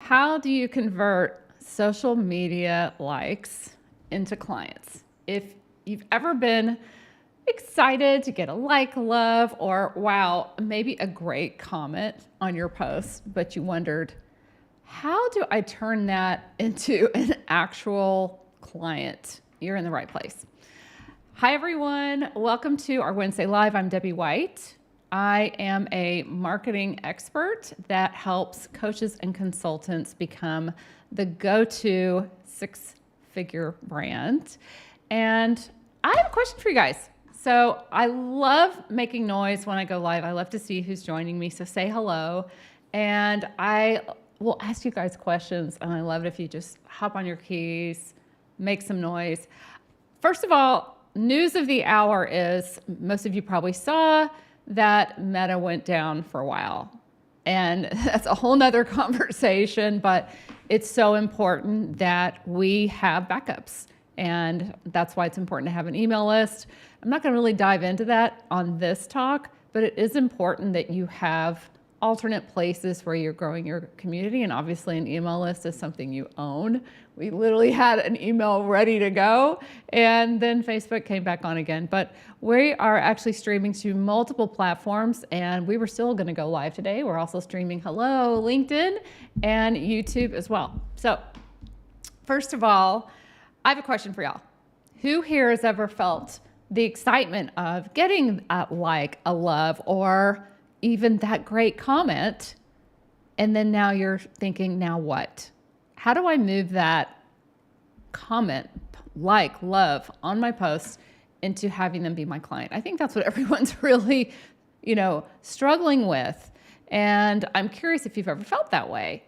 How do you convert social media likes into clients? If you've ever been excited to get a like, love, or wow, maybe a great comment on your post, but you wondered, how do I turn that into an actual client? You're in the right place. Hi, everyone. Welcome to our Wednesday Live. I'm Debbie White. I am a marketing expert that helps coaches and consultants become the go-to six-figure brand. And I have a question for you guys. So I love making noise when I go live. I love to see who's joining me. So say hello. And I will ask you guys questions. And I love it if you just hop on your keys, make some noise. First of all, news of the hour is, most of you probably saw that Meta went down for a while. And that's a whole nother conversation, but it's so important that we have backups. And that's why it's important to have an email list. I'm not gonna really dive into that on this talk, but it is important that you have alternate places where you're growing your community. And obviously an email list is something you own. We literally had an email ready to go, and then Facebook came back on again. But we are actually streaming to multiple platforms, and we were still gonna go live today. We're also streaming, hello, LinkedIn and YouTube as well. So first of all, I have a question for y'all. Who here has ever felt the excitement of getting a like, a love, or even that great comment, and then now you're thinking, now what? How do I move that comment, like, love on my post into having them be my client? I think that's what everyone's really, struggling with. And I'm curious if you've ever felt that way.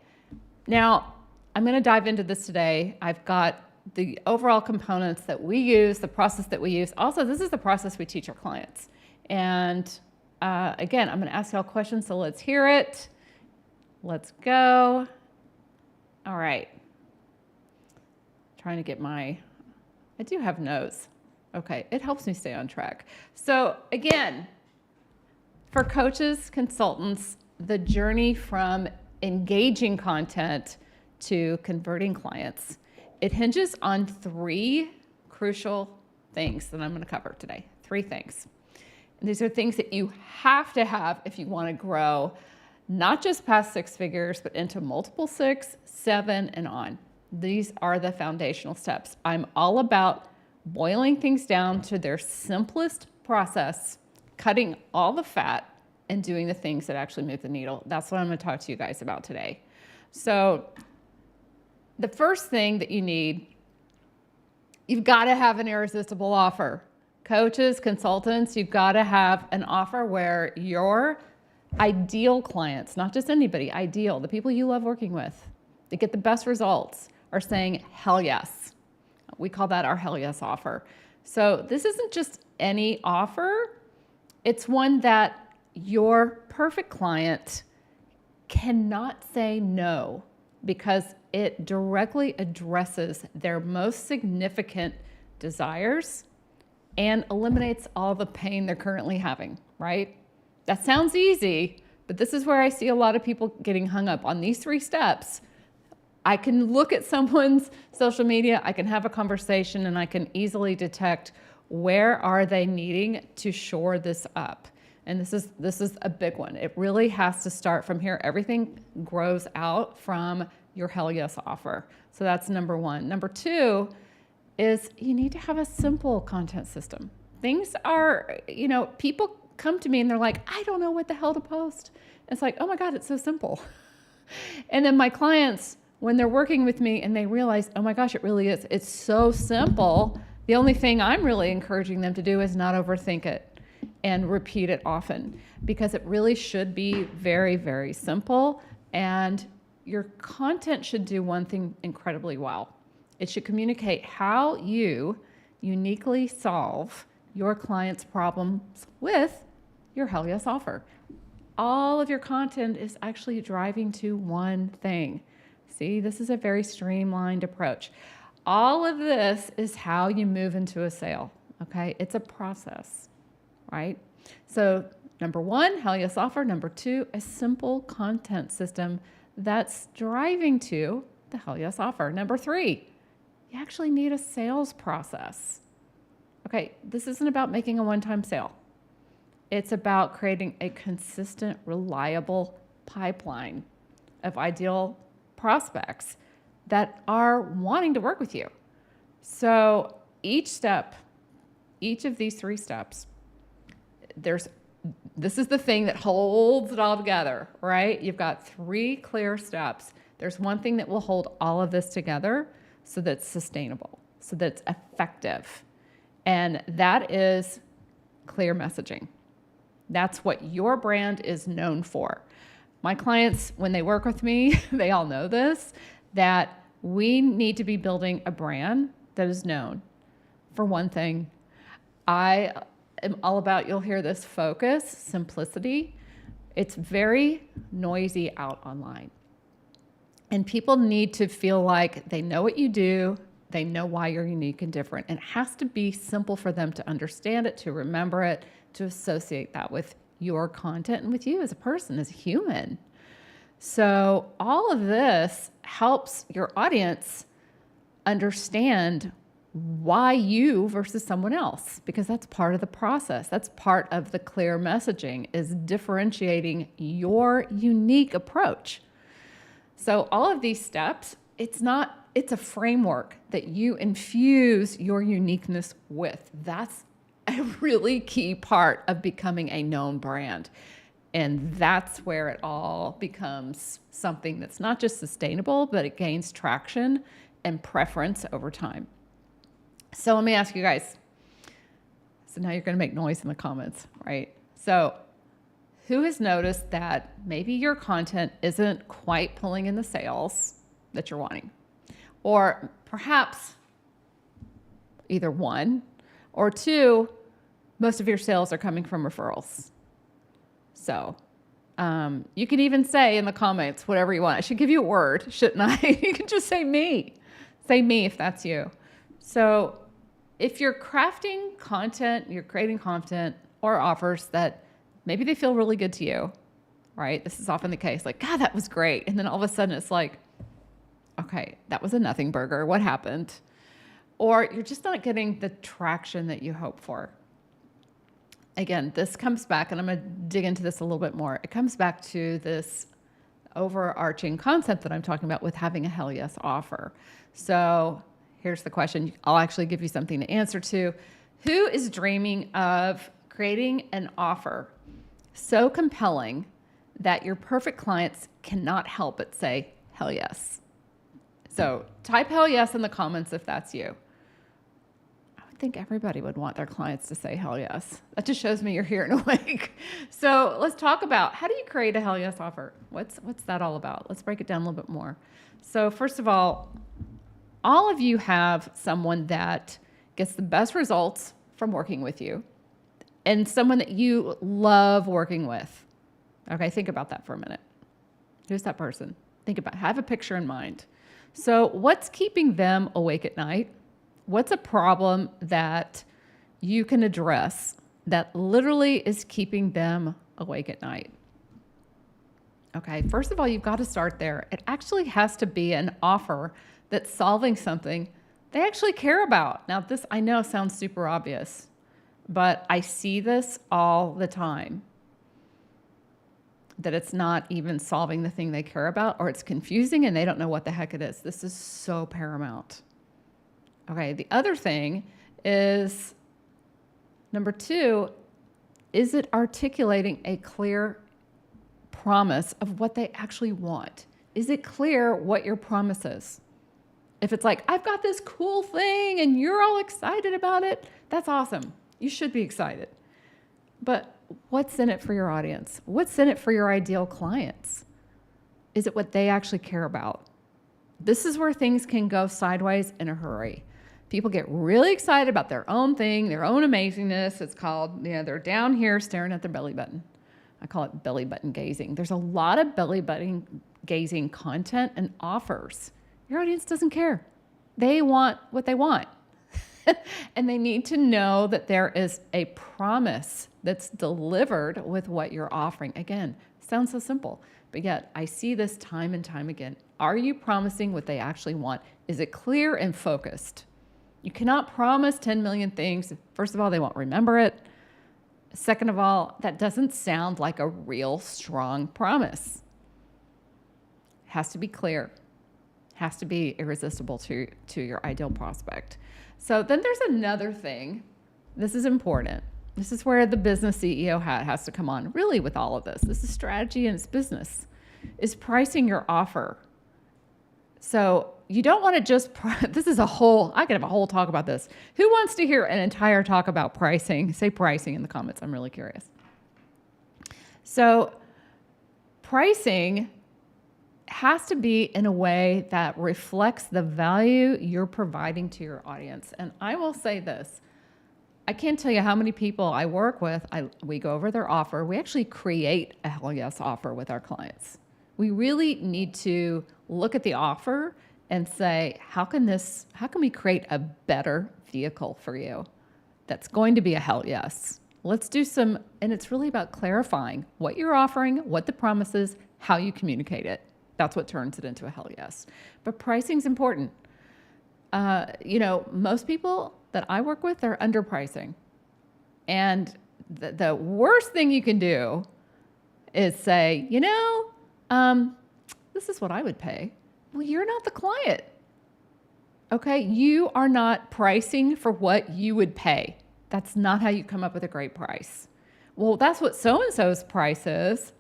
Now, I'm going to dive into this today. I've got the overall components that we use, the process that we use. Also, this is the process we teach our clients. And again, I'm going to ask y'all questions, so let's hear it. Let's go. All right. Trying to get I do have notes. Okay, it helps me stay on track. So again, for coaches, consultants, the journey from engaging content to converting clients, it hinges on three crucial things that I'm going to cover today. Three things. And these are things that you have to have if you want to grow, not just past six figures, but into multiple six, seven, and on. These are the foundational steps. I'm all about boiling things down to their simplest process, cutting all the fat, and doing the things that actually move the needle. That's what I'm going to talk to you guys about today. So the first thing that you need, you've got to have an irresistible offer. Coaches, consultants, you've got to have an offer where your ideal clients, not just anybody, ideal, the people you love working with, that get the best results, are saying, hell yes. We call that our hell yes offer. So this isn't just any offer. It's one that your perfect client cannot say no, because it directly addresses their most significant desires and eliminates all the pain they're currently having, right? That sounds easy, but this is where I see a lot of people getting hung up on these three steps. I can look at someone's social media, I can have a conversation, and I can easily detect where are they needing to shore this up. And this is a big one. It really has to start from here. Everything grows out from your hell yes offer. So that's number one. Number two is you need to have a simple content system. Things are, people come to me and they're like, I don't know what the hell to post. It's like, oh my God, it's so simple. And then my clients, when they're working with me and they realize, oh my gosh, it really is. It's so simple. The only thing I'm really encouraging them to do is not overthink it and repeat it often, because it really should be very, very simple. And your content should do one thing incredibly well. It should communicate how you uniquely solve your client's problems with your hell yes offer. All of your content is actually driving to one thing. See, this is a very streamlined approach. All of this is how you move into a sale, okay? It's a process, right? So number one, hell yes offer. Number two, a simple content system that's driving to the Hell Yes offer. Number 3, you actually need a sales process. Okay, this isn't about making a one-time sale. It's about creating a consistent, reliable pipeline of ideal prospects that are wanting to work with you. So each of these 3 steps, this is the thing that holds it all together, right? You've got 3 clear steps. There's one thing that will hold all of this together so that it's sustainable, so that it's effective. And that is clear messaging. That's what your brand is known for. My clients, when they work with me, they all know this, that we need to be building a brand that is known for one thing. I am all about, you'll hear this, focus, simplicity. It's very noisy out online. And people need to feel like they know what you do, they know why you're unique and different. And it has to be simple for them to understand it, to remember it, to associate that with your content and with you as a person, as a human. So all of this helps your audience understand why you versus someone else, because that's part of the process. That's part of the clear messaging, is differentiating your unique approach. So all of these steps, it's a framework that you infuse your uniqueness with. That's a really key part of becoming a known brand. And that's where it all becomes something that's not just sustainable, but it gains traction and preference over time. So let me ask you guys. So now you're going to make noise in the comments, right? So who has noticed that maybe your content isn't quite pulling in the sales that you're wanting? Or perhaps either 1 or 2, most of your sales are coming from referrals. So you can even say in the comments whatever you want. I should give you a word, shouldn't I? You can just say me. Say me if that's you. So if you're crafting content, you're creating content or offers that maybe they feel really good to you, right? This is often the case. Like, God, that was great. And then all of a sudden it's like, okay, that was a nothing burger. What happened? Or you're just not getting the traction that you hope for. Again, this comes back, and I'm going to dig into this a little bit more. It comes back to this overarching concept that I'm talking about with having a Hell Yes offer. So here's the question. I'll actually give you something to answer to. Who is dreaming of creating an offer so compelling that your perfect clients cannot help but say hell yes? So type hell yes in the comments if that's you. I would think everybody would want their clients to say hell yes. That just shows me you're here and awake. So let's talk about, how do you create a hell yes offer? What's that all about? Let's break it down a little bit more. So first of all of you have someone that gets the best results from working with you and someone that you love working with. Okay, think about that for a minute. Who's that person? Think about it. Have a picture in mind. So what's keeping them awake at night? What's a problem that you can address that literally is keeping them awake at night? Okay, first of all, you've got to start there. It actually has to be an offer that's solving something they actually care about. Now, this I know sounds super obvious, but I see this all the time, that it's not even solving the thing they care about, or it's confusing and they don't know what the heck it is. This is so paramount. Okay, the other thing is, number 2, is it articulating a clear promise of what they actually want? Is it clear what your promise is? If it's like, I've got this cool thing and you're all excited about it, that's awesome. You should be excited. But what's in it for your audience? What's in it for your ideal clients? Is it what they actually care about? This is where things can go sideways in a hurry. People get really excited about their own thing, their own amazingness. It's called, they're down here staring at their belly button. I call it belly button gazing. There's a lot of belly button gazing content and offers. Your audience doesn't care. They want what they want. And they need to know that there is a promise that's delivered with what you're offering. Again, Sounds so simple, but yet I see this time and time again. Are you promising what they actually want? Is it clear and focused? You cannot promise 10 million things. First of all, they won't remember it. Second of all, that doesn't sound like a real strong promise. It has to be clear. Has to be irresistible to your ideal prospect. So then there's another thing. This is important. This is where the business CEO hat has to come on, really, with all of this. This is strategy and it's business, is pricing your offer. So you don't want to just, this is a whole, I could have a whole talk about this. Who wants to hear an entire talk about pricing? Say pricing in the comments. I'm really curious. So pricing has to be in a way that reflects the value you're providing to your audience. And I will say this, I can't tell you how many people I work with, we go over their offer. We actually create a Hell Yes offer with our clients. We really need to look at the offer and say, how can we create a better vehicle for you that's going to be a Hell Yes? Let's do some, and it's really about clarifying what you're offering, what the promise is, how you communicate it. That's what turns it into a Hell Yes. But pricing's important. Most people that I work with, they're underpricing. And the worst thing you can do is say, this is what I would pay. Well, you're not the client. Okay? You are not pricing for what you would pay. That's not how you come up with a great price. Well, that's what so-and-so's price is.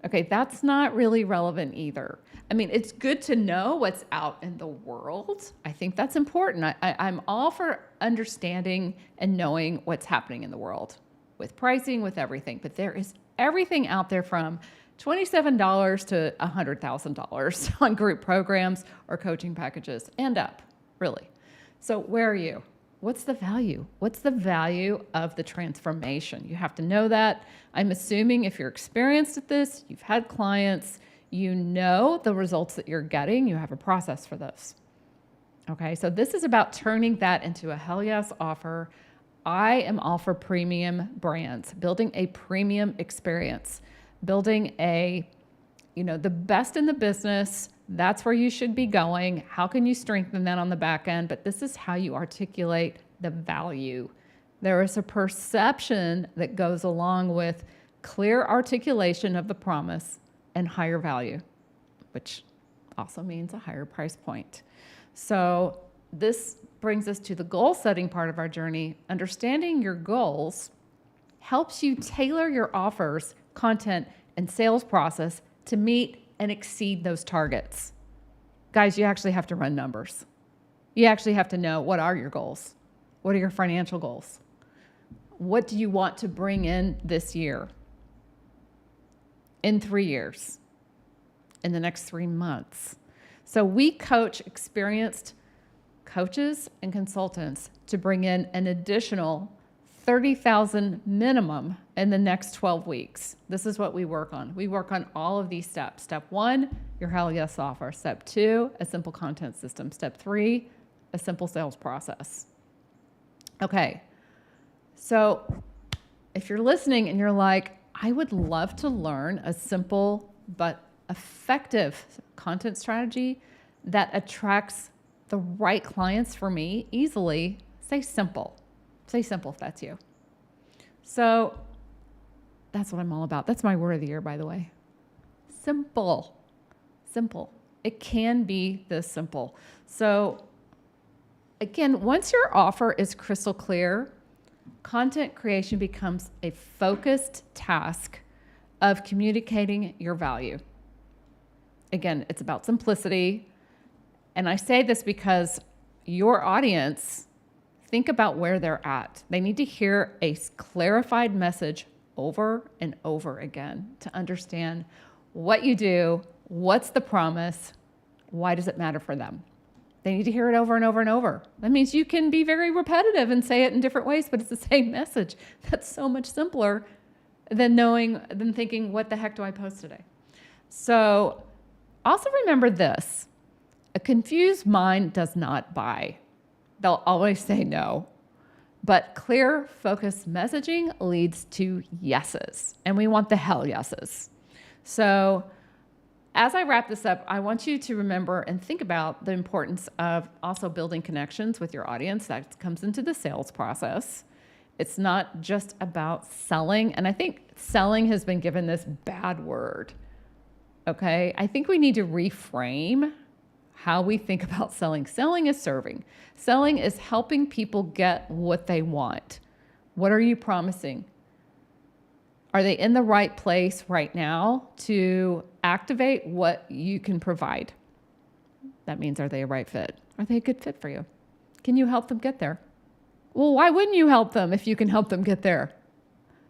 Okay, that's not really relevant either. I mean, it's good to know what's out in the world. I think that's important. I'm all for understanding and knowing what's happening in the world with pricing, with everything. But there is everything out there from $27 to $100,000 on group programs or coaching packages and up, really. So where are you? What's the value? What's the value of the transformation? You have to know that. I'm assuming if you're experienced at this, you've had clients, you know the results that you're getting, you have a process for this. Okay, so this is about turning that into a Hell Yes offer. I am all for premium brands, building a premium experience, building the best in the business. That's where you should be going. How can you strengthen that on the back end? But this is how you articulate the value. There is a perception that goes along with clear articulation of the promise and higher value, which also means a higher price point. So this brings us to the goal setting part of our journey. Understanding your goals helps you tailor your offers, content, and sales process to meet and exceed those targets. Guys, you actually have to run numbers. You actually have to know, what are your goals? What are your financial goals? What do you want to bring in this year? In 3 years? In the next 3 months? So we coach experienced coaches and consultants to bring in an additional $30,000 minimum in the next 12 weeks. This is what we work on. We work on all of these steps. Step 1, your Hell Yes offer. Step 2, a simple content system. Step 3, a simple sales process. Okay, so if you're listening and you're like, I would love to learn a simple but effective content strategy that attracts the right clients for me easily, say simple. Say simple if that's you. So that's what I'm all about. That's my word of the year, by the way. Simple. Simple. It can be this simple. So again, once your offer is crystal clear, content creation becomes a focused task of communicating your value. Again, it's about simplicity. And I say this because your audience, think about where they're at. They need to hear a clarified message over and over again to understand what you do, what's the promise, why does it matter for them. They need to hear it over and over and over. That means you can be very repetitive and say it in different ways, but it's the same message. That's so much simpler than thinking, what the heck do I post today? So also remember this, a confused mind does not buy. They'll always say no. But clear, focused messaging leads to yeses. And we want the Hell Yeses. So as I wrap this up, I want you to remember and think about the importance of also building connections with your audience. That comes into the sales process. It's not just about selling. And I think selling has been given this bad word. Okay. I think we need to reframe how we think about selling. Selling is serving. Selling is helping people get what they want. What are you promising? Are they in the right place right now to activate what you can provide? That means, are they a right fit? Are they a good fit for you? Can you help them get there? Well, why wouldn't you help them if you can help them get there?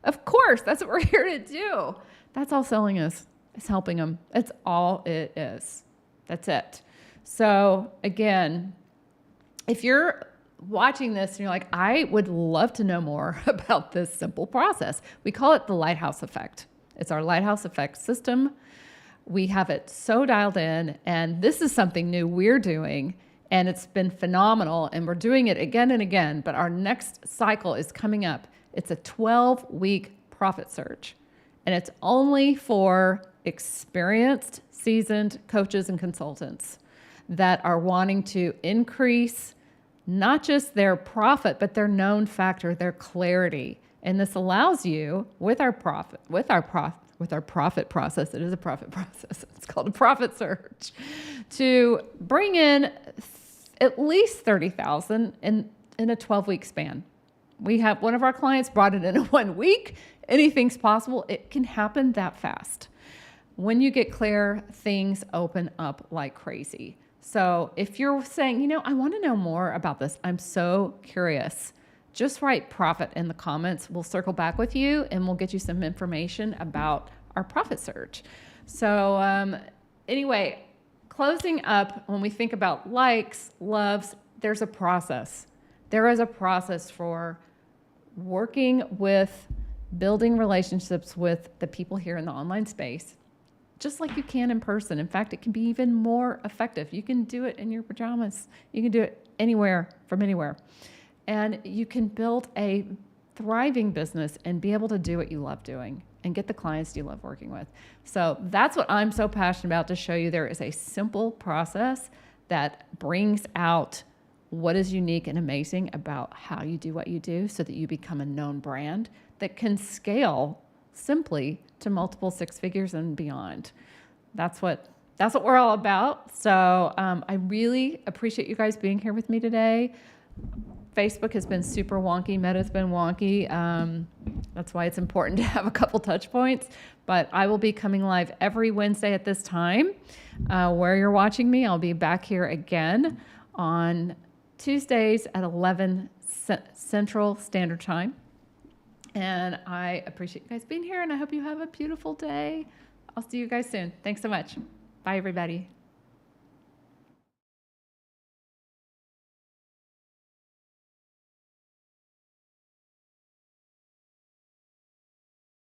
Of course, that's what we're here to do. That's all selling is helping them. That's all it is. That's it. So again, if you're watching this and you're like, I would love to know more about this simple process. We call it the lighthouse effect. It's our lighthouse effect system. We have it so dialed in, and this is something new we're doing, and it's been phenomenal, and we're doing it again and again, but our next cycle is coming up. It's a 12-week profit surge, and it's only for experienced, seasoned coaches and consultants that are wanting to increase not just their profit, but their known factor, their clarity. And this allows you with our profit process, it is a profit process. It's called a profit surge, to bring in at least $30,000 in a 12-week span. We have one of our clients brought it in 1 week. Anything's possible. It can happen that fast. When you get clear, things open up like crazy. So if you're saying, I want to know more about this, I'm so curious, just write profit in the comments. We'll circle back with you and we'll get you some information about our profit surge. So anyway, closing up, when we think about likes, loves, there's a process. There is a process for working with, building relationships with the people here in the online space, just like you can in person. In fact, it can be even more effective. You can do it in your pajamas. You can do it anywhere, from anywhere. And you can build a thriving business and be able to do what you love doing and get the clients you love working with. So that's what I'm so passionate about, to show you there is a simple process that brings out what is unique and amazing about how you do what you do, so that you become a known brand that can scale simply to multiple six figures and beyond. That's what we're all about. So I really appreciate you guys being here with me today. Facebook has been super wonky. Meta's been wonky. That's why it's important to have a couple touch points. But I will be coming live every Wednesday at this time. Where you're watching me, I'll be back here again on Tuesdays at 11 Central Standard Time. And I appreciate you guys being here, and I hope you have a beautiful day. I'll see you guys soon. Thanks so much. Bye, everybody.